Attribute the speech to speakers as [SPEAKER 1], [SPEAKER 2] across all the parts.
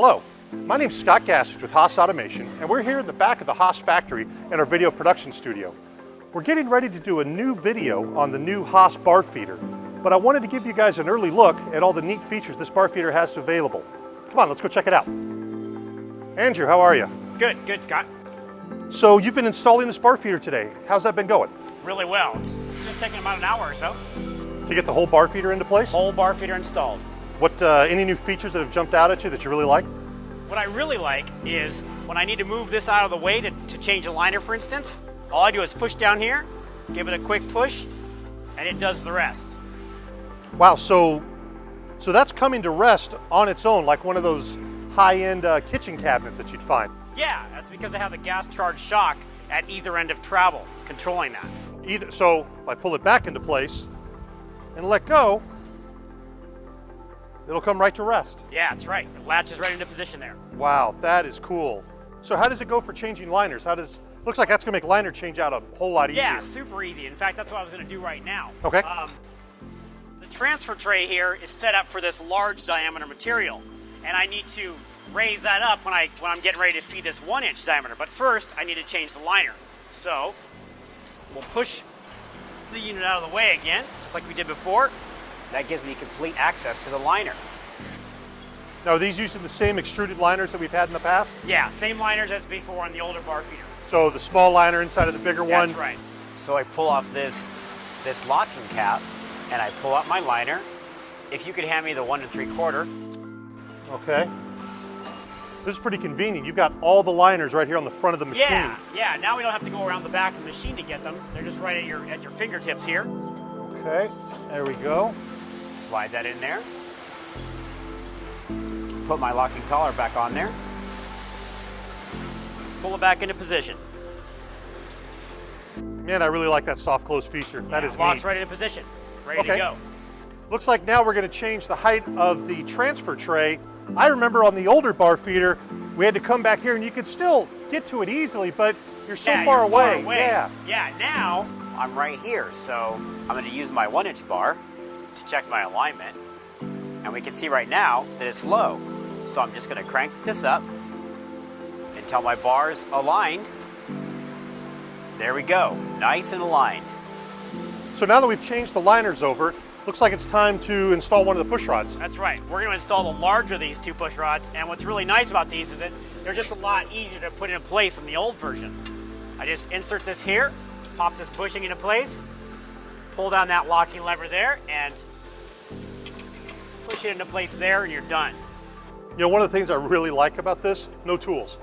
[SPEAKER 1] Hello, my name's Scott Gassage with Haas Automation, and we're here in the back of the Haas factory in our video production studio. We're getting ready to do a new video on the new Haas bar feeder, but I wanted to give you guys an early look at all the neat features this bar feeder has available. Come on, let's go check it out. Andrew, how are you?
[SPEAKER 2] Good, Scott.
[SPEAKER 1] So you've been installing this bar feeder today. How's that been going?
[SPEAKER 2] Really well. It's just taking about an hour or so.
[SPEAKER 1] To get the whole bar feeder into place?
[SPEAKER 2] Whole bar feeder installed.
[SPEAKER 1] What, any new features that have jumped out at you that you really like?
[SPEAKER 2] What I really like is when I need to move this out of the way to change a liner, for instance, all I do is push down here, give it a quick push, and it does the rest.
[SPEAKER 1] Wow, so that's coming to rest on its own, like one of those high-end kitchen cabinets that you'd find.
[SPEAKER 2] Yeah, that's because it has a gas-charged shock at either end of travel, controlling that.
[SPEAKER 1] So I pull it back into place and let go, it'll come right to rest.
[SPEAKER 2] Yeah, that's right. It latches right into position there.
[SPEAKER 1] Wow, that is cool. So how does it go for changing liners? Looks like that's gonna make liner change out a whole lot easier.
[SPEAKER 2] Yeah, super easy. In fact, that's what I was gonna do right now.
[SPEAKER 1] Okay.
[SPEAKER 2] The transfer tray here is set up for this large diameter material, and I need to raise that up when I'm getting ready to feed this 1-inch diameter. But first, I need to change the liner. So we'll push the unit out of the way again, just like we did before. That gives me complete access to the liner.
[SPEAKER 1] Now, are these using the same extruded liners that we've had in the past?
[SPEAKER 2] Yeah, same liners as before on the older bar feeder.
[SPEAKER 1] So the small liner inside of the bigger one?
[SPEAKER 2] That's right. So I pull off this locking cap, and I pull out my liner. If you could hand me the 1 3/4.
[SPEAKER 1] Okay. This is pretty convenient. You've got all the liners right here on the front of the machine.
[SPEAKER 2] Yeah. Now we don't have to go around the back of the machine to get them. They're just right at your fingertips here.
[SPEAKER 1] Okay, there we go.
[SPEAKER 2] Slide that in there. Put my locking collar back on there. Pull it back into position.
[SPEAKER 1] Man, I really like that soft close feature. That is
[SPEAKER 2] locks
[SPEAKER 1] neat.
[SPEAKER 2] right into position. Ready to go.
[SPEAKER 1] Looks like now we're going to change the height of the transfer tray. I remember on the older bar feeder, we had to come back here and you could still get to it easily, but you're so far away.
[SPEAKER 2] Yeah, now I'm right here, so I'm going to use my 1-inch bar to check my alignment. And we can see right now that it's low. So I'm just going to crank this up until my bar's aligned. There we go, nice and aligned.
[SPEAKER 1] So now that we've changed the liners over, looks like it's time to install one of the push rods.
[SPEAKER 2] That's right. We're going to install the larger of these 2 push rods, and what's really nice about these is that they're just a lot easier to put into place than the old version. I just insert this here, pop this bushing into place, pull down that locking lever there, and push it into place there, and you're done.
[SPEAKER 1] You know, one of the things I really like about this, no tools.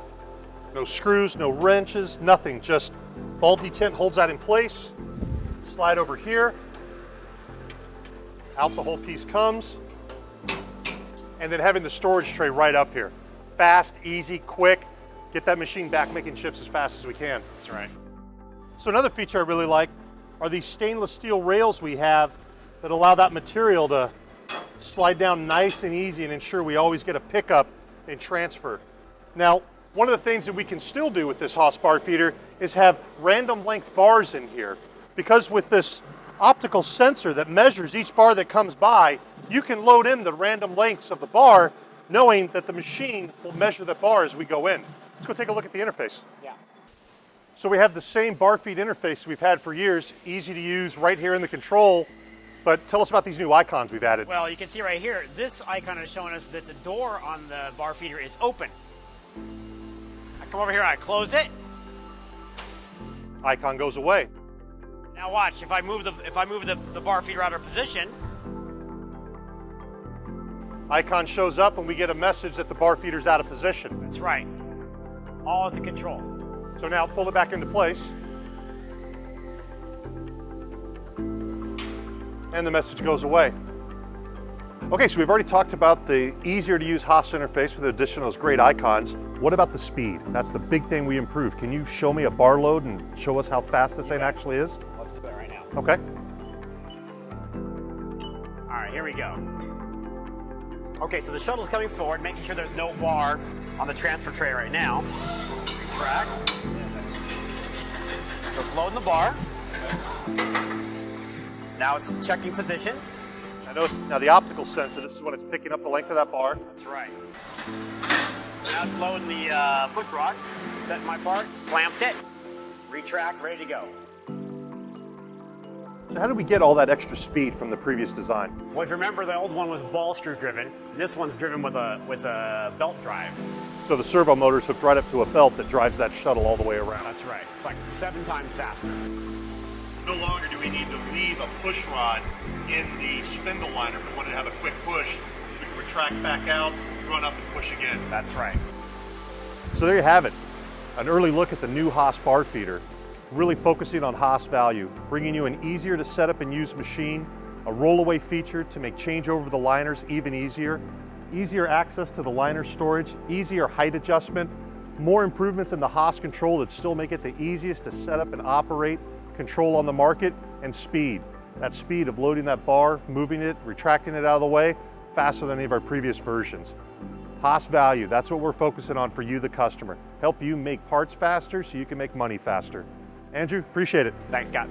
[SPEAKER 1] No screws, no wrenches, nothing. Just ball detent holds that in place. Slide over here. Out the whole piece comes. And then having the storage tray right up here. Fast, easy, quick. Get that machine back making chips as fast as we can.
[SPEAKER 2] That's right.
[SPEAKER 1] So another feature I really like are these stainless steel rails we have that allow that material to slide down nice and easy and ensure we always get a pickup and transfer. Now, one of the things that we can still do with this Haas bar feeder is have random length bars in here. Because with this optical sensor that measures each bar that comes by, you can load in the random lengths of the bar knowing that the machine will measure that bar as we go in. Let's go take a look at the interface.
[SPEAKER 2] Yeah.
[SPEAKER 1] So we have the same bar feed interface we've had for years, easy to use right here in the control. But tell us about these new icons we've added.
[SPEAKER 2] Well, you can see right here, this icon is showing us that the door on the bar feeder is open. I come over here, I close it.
[SPEAKER 1] Icon goes away.
[SPEAKER 2] Now watch, if I move the bar feeder out of position,
[SPEAKER 1] icon shows up and we get a message that the bar feeder's out of position.
[SPEAKER 2] That's right. All at the control.
[SPEAKER 1] So now pull it back into place. And the message goes away. Okay, so we've already talked about the easier to use Haas interface with the addition of those great icons. What about the speed? That's the big thing we improved. Can you show me a bar load and show us how fast this thing actually is?
[SPEAKER 2] Let's do it right now.
[SPEAKER 1] Okay.
[SPEAKER 2] All right, here we go. Okay, so the shuttle's coming forward, making sure there's no bar on the transfer tray right now. Retract. So it's loading the bar. Now it's checking position.
[SPEAKER 1] I notice now the optical sensor, this is when it's picking up the length of that bar.
[SPEAKER 2] That's right. Now it's loading the push rod. Set my part, clamped it, retract, ready to go.
[SPEAKER 1] So how did we get all that extra speed from the previous design?
[SPEAKER 2] Well, if you remember, the old one was ball screw driven. This one's driven with a belt drive.
[SPEAKER 1] So the servo motor's hooked right up to a belt that drives that shuttle all the way around.
[SPEAKER 2] That's right. It's like 7 times faster.
[SPEAKER 1] No longer do we need to leave a push rod in the spindle liner. If we wanted to have a quick push, we can retract back out, run up and push again.
[SPEAKER 2] That's right.
[SPEAKER 1] So there you have it. An early look at the new Haas bar feeder, really focusing on Haas value, bringing you an easier to set up and use machine, a rollaway feature to make changeover of the liners even easier, easier access to the liner storage, easier height adjustment, more improvements in the Haas control that still make it the easiest to set up and operate, control on the market, and speed. That speed of loading that bar, moving it, retracting it out of the way, faster than any of our previous versions. Haas value, that's what we're focusing on for you, the customer. Help you make parts faster so you can make money faster. Andrew, appreciate it.
[SPEAKER 2] Thanks, Scott.